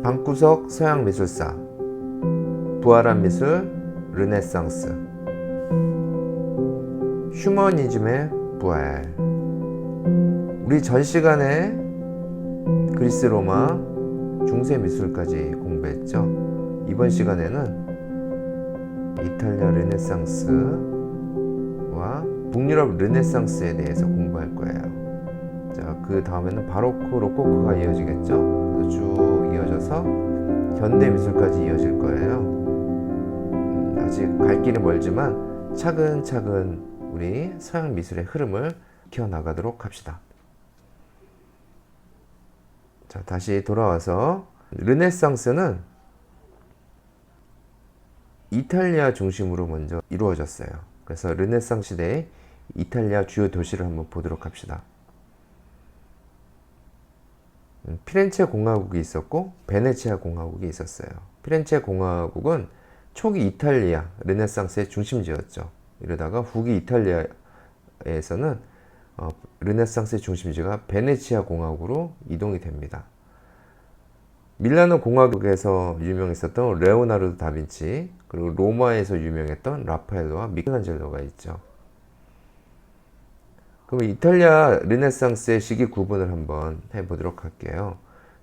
방구석 서양 미술사, 부활한 미술, 르네상스, 휴머니즘의 부활. 우리 전 시간에 그리스 로마 중세 미술까지 공부했죠. 이번 시간에는 이탈리아 르네상스와 북유럽 르네상스에 대해서 공부할 거예요. 자, 그 다음에는 바로크, 로코코가 이어지겠죠. 쭉 이어져서 현대 미술까지 이어질 거예요. 아직 갈 길이 멀지만 차근차근 우리 서양 미술의 흐름을 키워나가도록 합시다. 자, 다시 돌아와서 르네상스는 이탈리아 중심으로 먼저 이루어졌어요. 그래서 르네상스 시대의 이탈리아 주요 도시를 한번 보도록 합시다. 피렌체 공화국이 있었고 베네치아 공화국이 있었어요. 피렌체 공화국은 초기 이탈리아 르네상스의 중심지였죠. 이러다가 후기 이탈리아에서는 르네상스의 중심지가 베네치아 공화국으로 이동이 됩니다. 밀라노 공화국에서 유명했었던 레오나르도 다빈치, 그리고 로마에서 유명했던 라파엘로와 미켈란젤로가 있죠. 그럼 이탈리아 르네상스의 시기 구분을 한번 해보도록 할게요.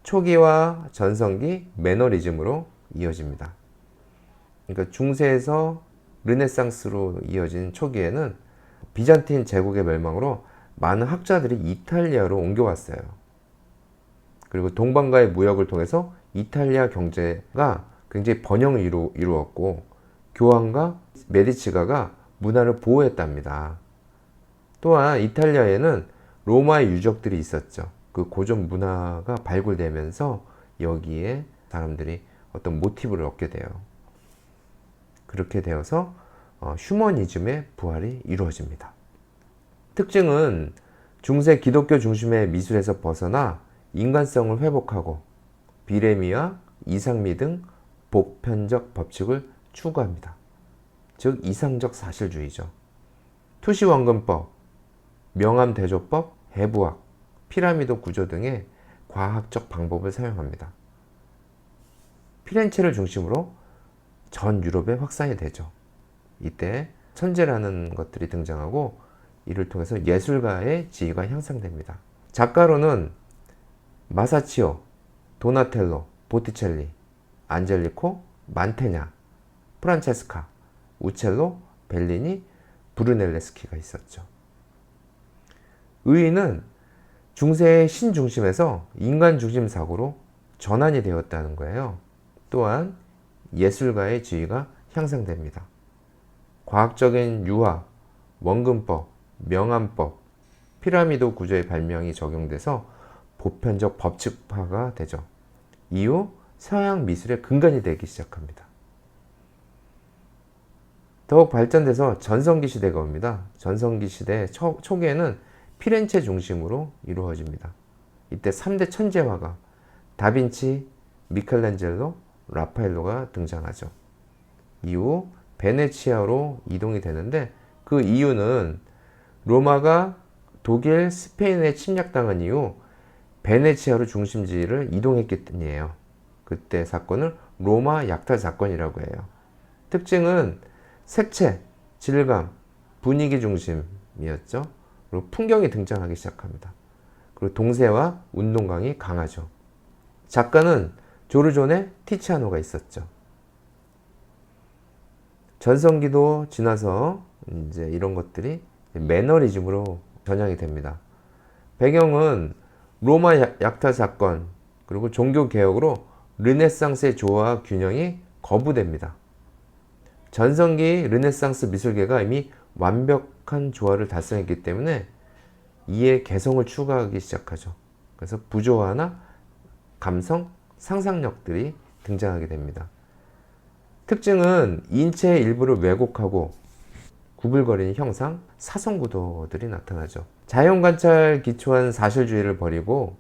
초기와 전성기 매너리즘으로 이어집니다. 그러니까 중세에서 르네상스로 이어진 초기에는 비잔틴 제국의 멸망으로 많은 학자들이 이탈리아로 옮겨왔어요. 그리고 동방과의 무역을 통해서 이탈리아 경제가 굉장히 번영을 이루었고 교황과 메디치가가 문화를 보호했답니다. 또한 이탈리아에는 로마의 유적들이 있었죠. 그 고전 문화가 발굴되면서 여기에 사람들이 어떤 모티브를 얻게 돼요. 그렇게 되어서 휴머니즘의 부활이 이루어집니다. 특징은 중세 기독교 중심의 미술에서 벗어나 인간성을 회복하고 비례미와 이상미 등 보편적 법칙을 추구합니다. 즉 이상적 사실주의죠. 투시원근법, 명암대조법, 해부학, 피라미드 구조 등의 과학적 방법을 사용합니다. 피렌체를 중심으로 전 유럽에 확산이 되죠. 이때 천재라는 것들이 등장하고 이를 통해서 예술가의 지위가 향상됩니다. 작가로는 마사치오, 도나텔로, 보티첼리, 안젤리코, 만테냐, 프란체스카, 우첼로, 벨리니, 브루넬레스키가 있었죠. 의인은 중세의 신중심에서 인간중심 사고로 전환이 되었다는 거예요. 또한 예술가의 지위가 향상됩니다. 과학적인 유화, 원근법, 명암법, 피라미드 구조의 발명이 적용돼서 보편적 법칙화가 되죠. 이후 서양 미술의 근간이 되기 시작합니다. 더욱 발전돼서 전성기 시대가 옵니다. 전성기 시대 초기에는 피렌체 중심으로 이루어집니다. 이때 3대 천재화가 다빈치, 미켈란젤로, 라파엘로가 등장하죠. 이후 베네치아로 이동이 되는데 그 이유는 로마가 독일, 스페인에 침략당한 이후 베네치아로 중심지를 이동했기 때문이에요. 그때 사건을 로마 약탈 사건이라고 해요. 특징은 색채, 질감, 분위기 중심이었죠. 그리고 풍경이 등장하기 시작합니다. 그리고 동세와 운동감이 강하죠. 작가는 조르존의 티치아노가 있었죠. 전성기도 지나서 이제 이런 것들이 매너리즘으로 전향이 됩니다. 배경은 로마 약탈 사건 그리고 종교 개혁으로 르네상스의 조화와 균형이 거부됩니다. 전성기 르네상스 미술계가 이미 완벽한 조화를 달성했기 때문에 이에 개성을 추가하기 시작하죠. 그래서 부조화나 감성, 상상력들이 등장하게 됩니다. 특징은 인체의 일부를 왜곡하고 구불거리는 형상, 사선구도들이 나타나죠. 자연관찰 기초한 사실주의를 버리고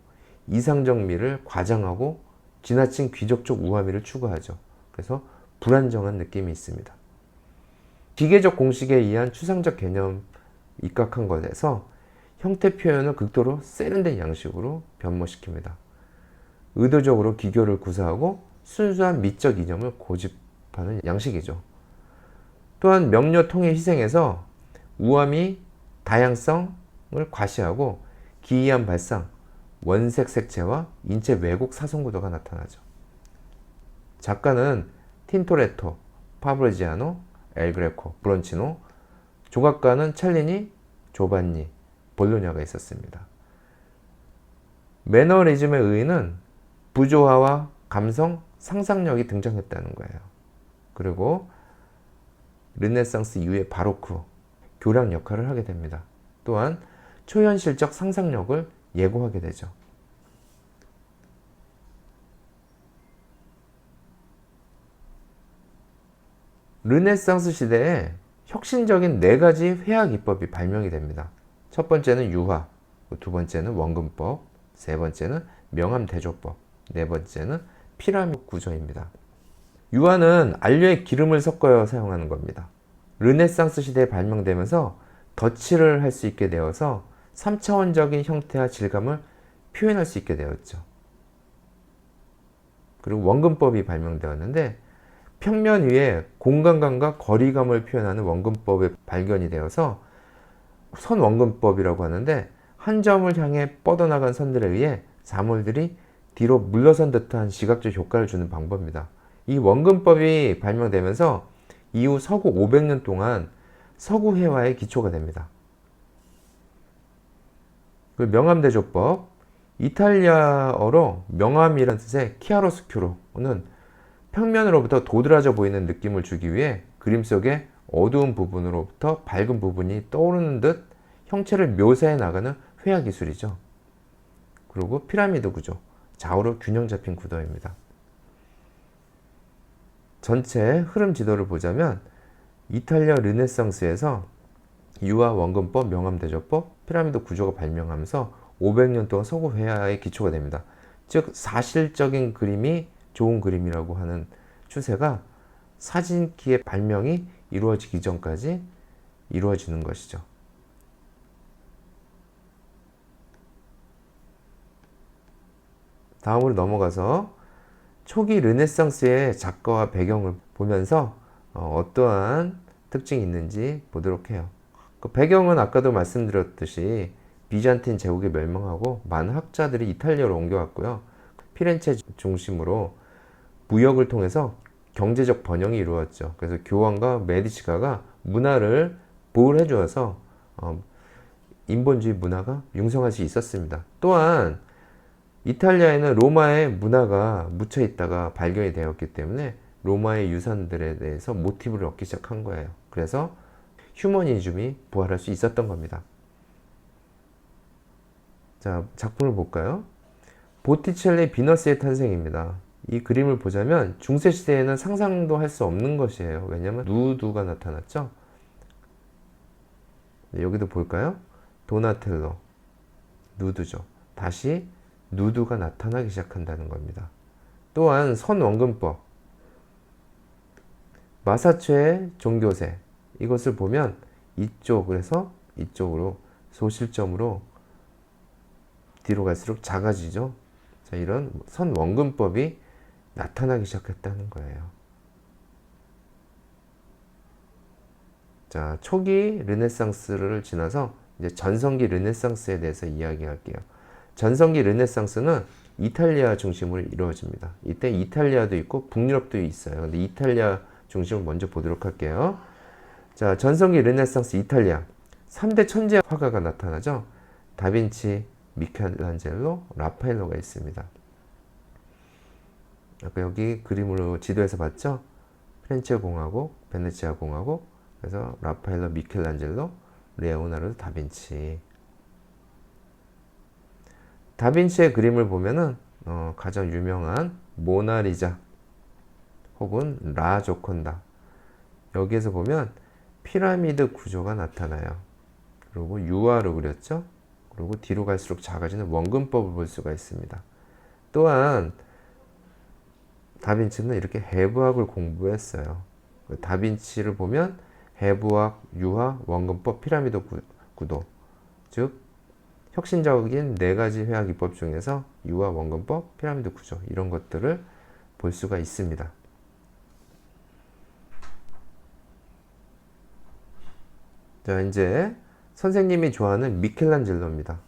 이상적 미를 과장하고 지나친 귀족적 우화미를 추구하죠. 그래서 불안정한 느낌이 있습니다. 기계적 공식에 의한 추상적 개념 입각한 것에서 형태 표현을 극도로 세련된 양식으로 변모시킵니다. 의도적으로 기교를 구사하고 순수한 미적 이념을 고집하는 양식이죠. 또한 명료 통의 희생에서 우암이 다양성을 과시하고 기이한 발상, 원색 색채와 인체 왜곡 사선 구도가 나타나죠. 작가는 틴토레토, 파브리지아노, 엘그레코, 브론치노, 조각가는 첼리니, 조반니, 볼로냐가 있었습니다. 매너리즘의 의의는 부조화와 감성, 상상력이 등장했다는 거예요. 그리고 르네상스 이후의 바로크, 교량 역할을 하게 됩니다. 또한 초현실적 상상력을 예고하게 되죠. 르네상스 시대에 혁신적인 4가지 회화 기법이 발명이 됩니다. 첫 번째는 유화, 두 번째는 원근법, 세 번째는 명암대조법, 네 번째는 피라미드 구조입니다. 유화는 안료에 기름을 섞어 사용하는 겁니다. 르네상스 시대에 발명되면서 덧칠을 할 수 있게 되어서 3차원적인 형태와 질감을 표현할 수 있게 되었죠. 그리고 원근법이 발명되었는데 평면 위에 공간감과 거리감을 표현하는 원근법이 발견이 되어서 선원근법이라고 하는데 한 점을 향해 뻗어나간 선들에 의해 사물들이 뒤로 물러선 듯한 시각적 효과를 주는 방법입니다. 이 원근법이 발명되면서 이후 서구 500년 동안 서구 회화의 기초가 됩니다. 명암대조법, 이탈리아어로 명암이라는 뜻의 키아로스큐로는 평면으로부터 도드라져 보이는 느낌을 주기 위해 그림 속의 어두운 부분으로부터 밝은 부분이 떠오르는 듯 형체를 묘사해 나가는 회화 기술이죠. 그리고 피라미드 구조, 좌우로 균형 잡힌 구도입니다. 전체 흐름 지도를 보자면 이탈리아 르네상스에서 유화, 원근법, 명암대조법, 피라미드 구조가 발명하면서 500년 동안 서구 회화의 기초가 됩니다. 즉 사실적인 그림이 좋은 그림이라고 하는 추세가 사진기의 발명이 이루어지기 전까지 이루어지는 것이죠. 다음으로 넘어가서 초기 르네상스의 작가와 배경을 보면서 어떠한 특징이 있는지 보도록 해요. 그 배경은 아까도 말씀드렸듯이 비잔틴 제국이 멸망하고 많은 학자들이 이탈리아로 옮겨왔고요. 피렌체 중심으로 무역을 통해서 경제적 번영이 이루어졌죠. 그래서 교황과 메디치가가 문화를 보호를 해주어서 인본주의 문화가 융성할 수 있었습니다. 또한 이탈리아에는 로마의 문화가 묻혀 있다가 발견이 되었기 때문에 로마의 유산들에 대해서 모티브를 얻기 시작한 거예요. 그래서 휴머니즘이 부활할 수 있었던 겁니다. 자, 작품을 볼까요? 보티첼리 비너스의 탄생입니다. 이 그림을 보자면 중세시대에는 상상도 할 수 없는 것이에요. 왜냐하면 누드가 나타났죠. 여기도 볼까요? 도나텔로, 누드죠. 다시 누드가 나타나기 시작한다는 겁니다. 또한 선원근법, 마사체의 종교세, 이것을 보면 이쪽에서 이쪽으로 소실점으로 뒤로 갈수록 작아지죠. 자, 이런 선원근법이 나타나기 시작했다는 거예요. 자, 초기 르네상스를 지나서 이제 전성기 르네상스에 대해서 이야기할게요. 전성기 르네상스는 이탈리아 중심으로 이루어집니다. 이때 이탈리아도 있고 북유럽도 있어요. 근데 이탈리아 중심을 먼저 보도록 할게요. 자, 전성기 르네상스 이탈리아 3대 천재 화가가 나타나죠. 다빈치, 미켈란젤로, 라파엘로가 있습니다. 아까 여기 그림으로 지도에서 봤죠? 프렌체 공화국, 베네치아 공화국, 그래서 라파엘로, 미켈란젤로, 레오나르도 다빈치. 다빈치의 그림을 보면은 가장 유명한 모나리자 혹은 라 조콘다, 여기에서 보면 피라미드 구조가 나타나요. 그리고 유화로 그렸죠. 그리고 뒤로 갈수록 작아지는 원근법을 볼 수가 있습니다. 또한 다빈치는 이렇게 해부학을 공부했어요. 다빈치를 보면 해부학, 유화, 원근법, 피라미드 구도, 즉 혁신적인 4가지 회화 기법 중에서 유화 원근법, 피라미드 구조 이런 것들을 볼 수가 있습니다. 자, 이제 선생님이 좋아하는 미켈란젤로입니다.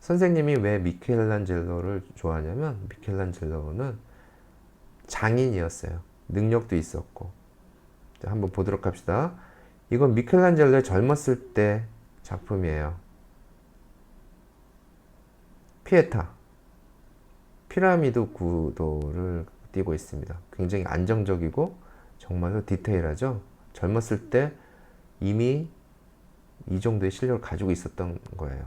선생님이 왜 미켈란젤로를 좋아하냐면 미켈란젤로는 장인이었어요. 능력도 있었고. 자, 한번 보도록 합시다. 이건 미켈란젤로의 젊었을 때 작품이에요. 피에타. 피라미드 구도를 띄고 있습니다. 굉장히 안정적이고 정말로 디테일하죠. 젊었을 때 이미 이 정도의 실력을 가지고 있었던 거예요.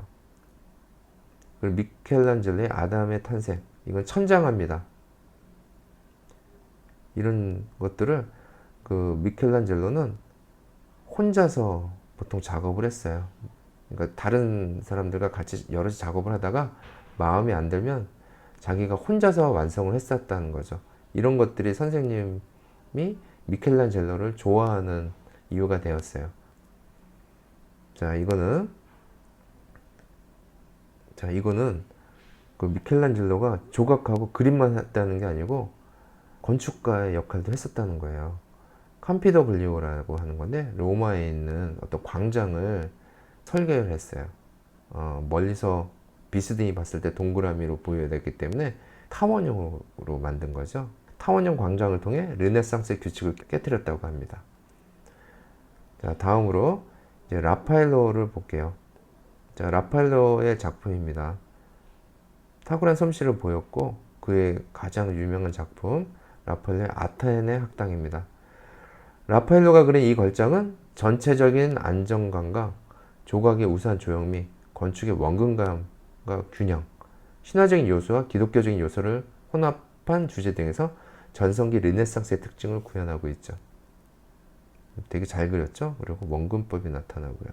그리고 미켈란젤로의 아담의 탄생. 이건 천장합니다. 이런 것들을 그 미켈란젤로는 혼자서 보통 작업을 했어요. 그러니까 다른 사람들과 같이 여럿이 작업을 하다가 마음에 안 들면 자기가 혼자서 완성을 했었다는 거죠. 이런 것들이 선생님이 미켈란젤로를 좋아하는 이유가 되었어요. 자, 이거는 그 미켈란젤로가 조각하고 그림만 했다는 게 아니고 건축가의 역할도 했었다는 거예요. 캄피도글리오라고 하는 건데 로마에 있는 어떤 광장을 설계를 했어요. 멀리서 비스듬히 봤을 때 동그라미로 보여야 되기 때문에 타원형으로 만든 거죠. 타원형 광장을 통해 르네상스의 규칙을 깨뜨렸다고 합니다. 자, 다음으로 이제 라파엘로를 볼게요. 자, 라파엘로의 작품입니다. 탁월한 솜씨를 보였고 그의 가장 유명한 작품 라파엘로의 아테네 학당입니다. 라파엘로가 그린 이 걸작은 전체적인 안정감과 조각의 우수한 조형 및 건축의 원근감과 균형, 신화적인 요소와 기독교적인 요소를 혼합한 주제 등에서 전성기 르네상스의 특징을 구현하고 있죠. 되게 잘 그렸죠? 그리고 원근법이 나타나고요.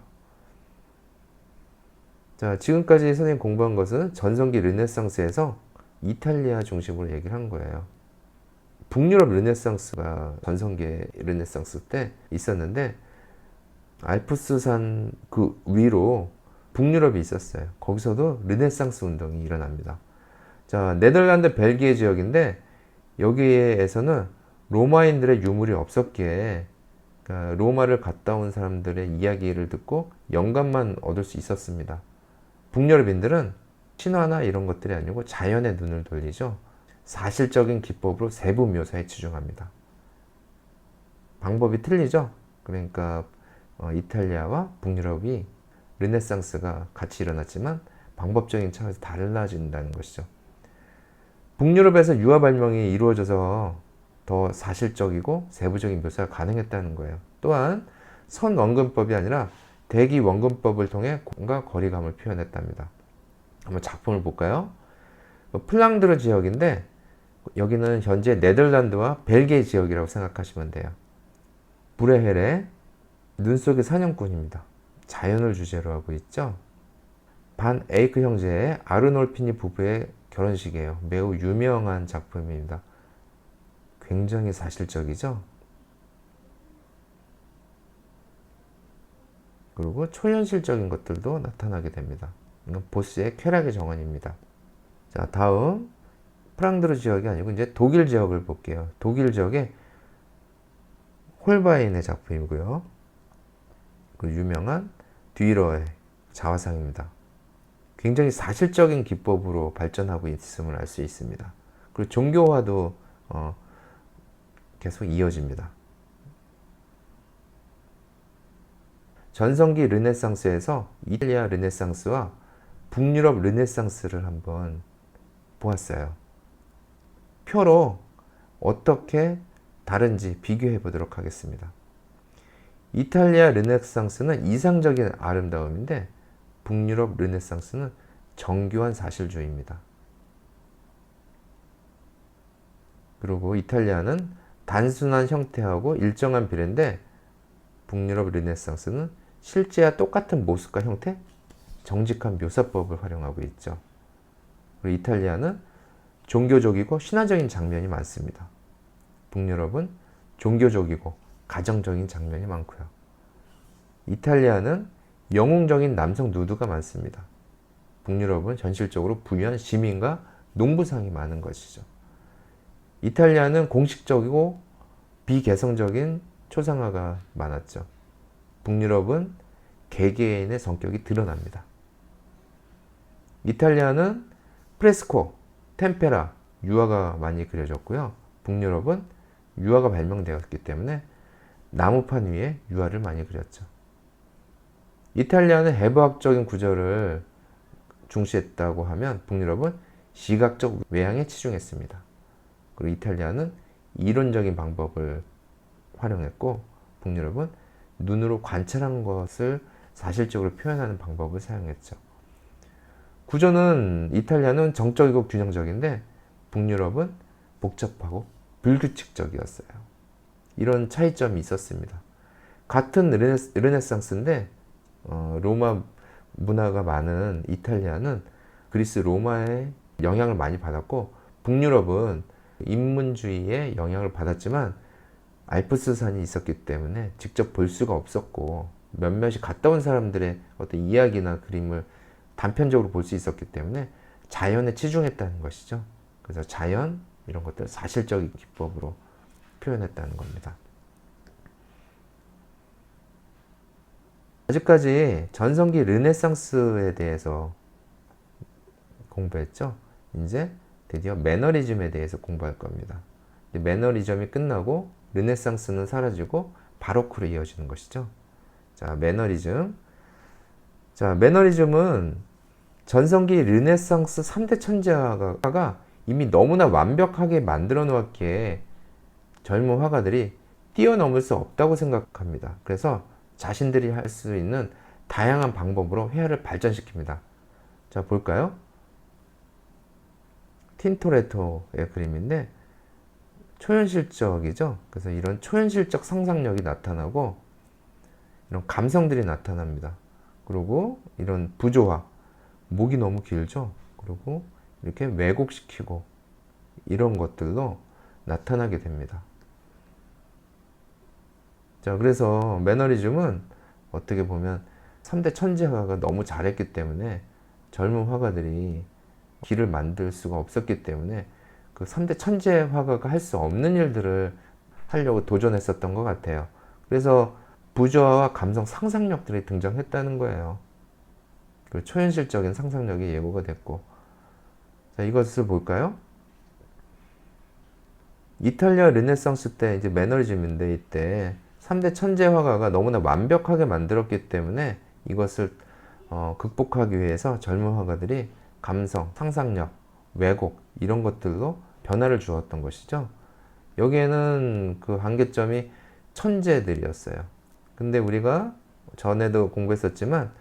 자, 지금까지 선생님 공부한 것은 전성기 르네상스에서 이탈리아 중심으로 얘기를 한 거예요. 북유럽 르네상스가 전성기 르네상스 때 있었는데 알프스산 그 위로 북유럽이 있었어요. 거기서도 르네상스 운동이 일어납니다. 자, 네덜란드 벨기에 지역인데 여기에서는 로마인들의 유물이 없었기에 그러니까 로마를 갔다 온 사람들의 이야기를 듣고 영감만 얻을 수 있었습니다. 북유럽인들은 신화나 이런 것들이 아니고 자연의 눈을 돌리죠. 사실적인 기법으로 세부 묘사에 치중합니다. 방법이 틀리죠. 그러니까 이탈리아와 북유럽이 르네상스가 같이 일어났지만 방법적인 차원에서 달라진다는 것이죠. 북유럽에서 유화 발명이 이루어져서 더 사실적이고 세부적인 묘사가 가능했다는 거예요. 또한 선 원근법이 아니라 대기 원근법을 통해 공과 거리감을 표현했답니다. 한번 작품을 볼까요? 플랑드르 지역인데 여기는 현재 네덜란드와 벨기에 지역이라고 생각하시면 돼요. 브레헬의 눈 속의 사냥꾼입니다. 자연을 주제로 하고 있죠. 반 에이크 형제의 아르놀피니 부부의 결혼식이에요. 매우 유명한 작품입니다. 굉장히 사실적이죠. 그리고 초현실적인 것들도 나타나게 됩니다. 이건 보스의 쾌락의 정원입니다. 자, 다음 프랑드르 지역이 아니고 이제 독일 지역을 볼게요. 독일 지역의 홀바인의 작품이고요. 그 유명한 뒤러의 자화상입니다. 굉장히 사실적인 기법으로 발전하고 있음을 알 수 있습니다. 그리고 종교화도 계속 이어집니다. 전성기 르네상스에서 이탈리아 르네상스와 북유럽 르네상스를 한번 보았어요. 표로 어떻게 다른지 비교해 보도록 하겠습니다. 이탈리아 르네상스는 이상적인 아름다움인데 북유럽 르네상스는 정교한 사실주의입니다. 그리고 이탈리아는 단순한 형태하고 일정한 비례인데 북유럽 르네상스는 실제와 똑같은 모습과 형태, 정직한 묘사법을 활용하고 있죠. 그리고 이탈리아는 종교적이고 신화적인 장면이 많습니다. 북유럽은 종교적이고 가정적인 장면이 많고요. 이탈리아는 영웅적인 남성 누드가 많습니다. 북유럽은 현실적으로 부유한 시민과 농부상이 많은 것이죠. 이탈리아는 공식적이고 비개성적인 초상화가 많았죠. 북유럽은 개개인의 성격이 드러납니다. 이탈리아는 프레스코, 템페라, 유화가 많이 그려졌고요. 북유럽은 유화가 발명되었기 때문에 나무판 위에 유화를 많이 그렸죠. 이탈리아는 해부학적인 구조를 중시했다고 하면 북유럽은 시각적 외양에 치중했습니다. 그리고 이탈리아는 이론적인 방법을 활용했고 북유럽은 눈으로 관찰한 것을 사실적으로 표현하는 방법을 사용했죠. 구조는 이탈리아는 정적이고 균형적인데 북유럽은 복잡하고 불규칙적이었어요. 이런 차이점이 있었습니다. 같은 르네상스인데 로마 문화가 많은 이탈리아는 그리스 로마의 영향을 많이 받았고 북유럽은 인문주의의 영향을 받았지만 알프스산이 있었기 때문에 직접 볼 수가 없었고 몇몇이 갔다 온 사람들의 어떤 이야기나 그림을 단편적으로 볼 수 있었기 때문에 자연에 치중했다는 것이죠. 그래서 자연 이런 것들을 사실적인 기법으로 표현했다는 겁니다. 아직까지 전성기 르네상스에 대해서 공부했죠. 이제 드디어 매너리즘에 대해서 공부할 겁니다. 매너리즘이 끝나고 르네상스는 사라지고 바로크로 이어지는 것이죠. 자, 매너리즘. 자, 매너리즘은 전성기 르네상스 3대 천재화가 이미 너무나 완벽하게 만들어 놓았기에 젊은 화가들이 뛰어넘을 수 없다고 생각합니다. 그래서 자신들이 할 수 있는 다양한 방법으로 회화를 발전시킵니다. 자, 볼까요? 틴토레토의 그림인데 초현실적이죠. 그래서 이런 초현실적 상상력이 나타나고 이런 감성들이 나타납니다. 그리고 이런 부조화, 목이 너무 길죠. 그리고 이렇게 왜곡시키고 이런 것들도 나타나게 됩니다. 자, 그래서 매너리즘은 어떻게 보면 3대 천재화가 너무 잘했기 때문에 젊은 화가들이 길을 만들 수가 없었기 때문에 그 3대 천재 화가가 할 수 없는 일들을 하려고 도전했었던 것 같아요. 그래서 부조화와 감성 상상력들이 등장했다는 거예요. 그 초현실적인 상상력이 예고가 됐고, 자, 이것을 볼까요? 이탈리아 르네상스 때 이제 매너리즘인데 이때 3대 천재 화가가 너무나 완벽하게 만들었기 때문에 이것을 극복하기 위해서 젊은 화가들이 감성, 상상력, 왜곡 이런 것들로 변화를 주었던 것이죠. 여기에는 그 한계점이 천재들이었어요. 근데 우리가 전에도 공부했었지만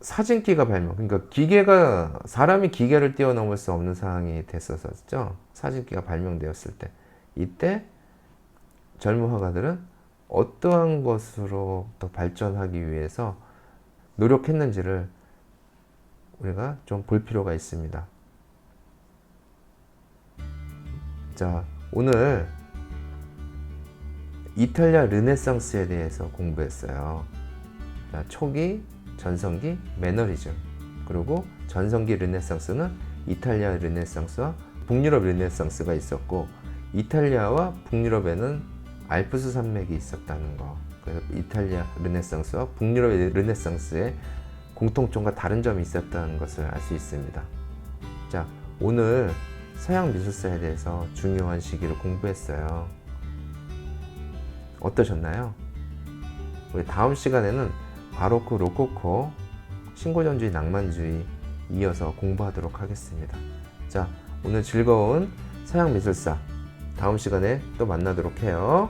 사진기가 발명, 그러니까 사람이 기계를 뛰어넘을 수 없는 상황이 됐었죠. 사진기가 발명되었을 때. 이때 젊은 화가들은 어떠한 것으로 더 발전하기 위해서 노력했는지를 우리가 좀 볼 필요가 있습니다. 자, 오늘 이탈리아 르네상스에 대해서 공부했어요. 자, 초기, 전성기, 매너리즘. 그리고 전성기 르네상스는 이탈리아 르네상스와 북유럽 르네상스가 있었고 이탈리아와 북유럽에는 알프스 산맥이 있었다는 거. 그래서 이탈리아 르네상스와 북유럽 르네상스의 공통점과 다른 점이 있었다는 것을 알 수 있습니다. 자, 오늘 서양 미술사에 대해서 중요한 시기를 공부했어요. 어떠셨나요? 우리 다음 시간에는 바로크, 로코코, 신고전주의, 낭만주의 이어서 공부하도록 하겠습니다. 자, 오늘 즐거운 서양 미술사 다음 시간에 또 만나도록 해요.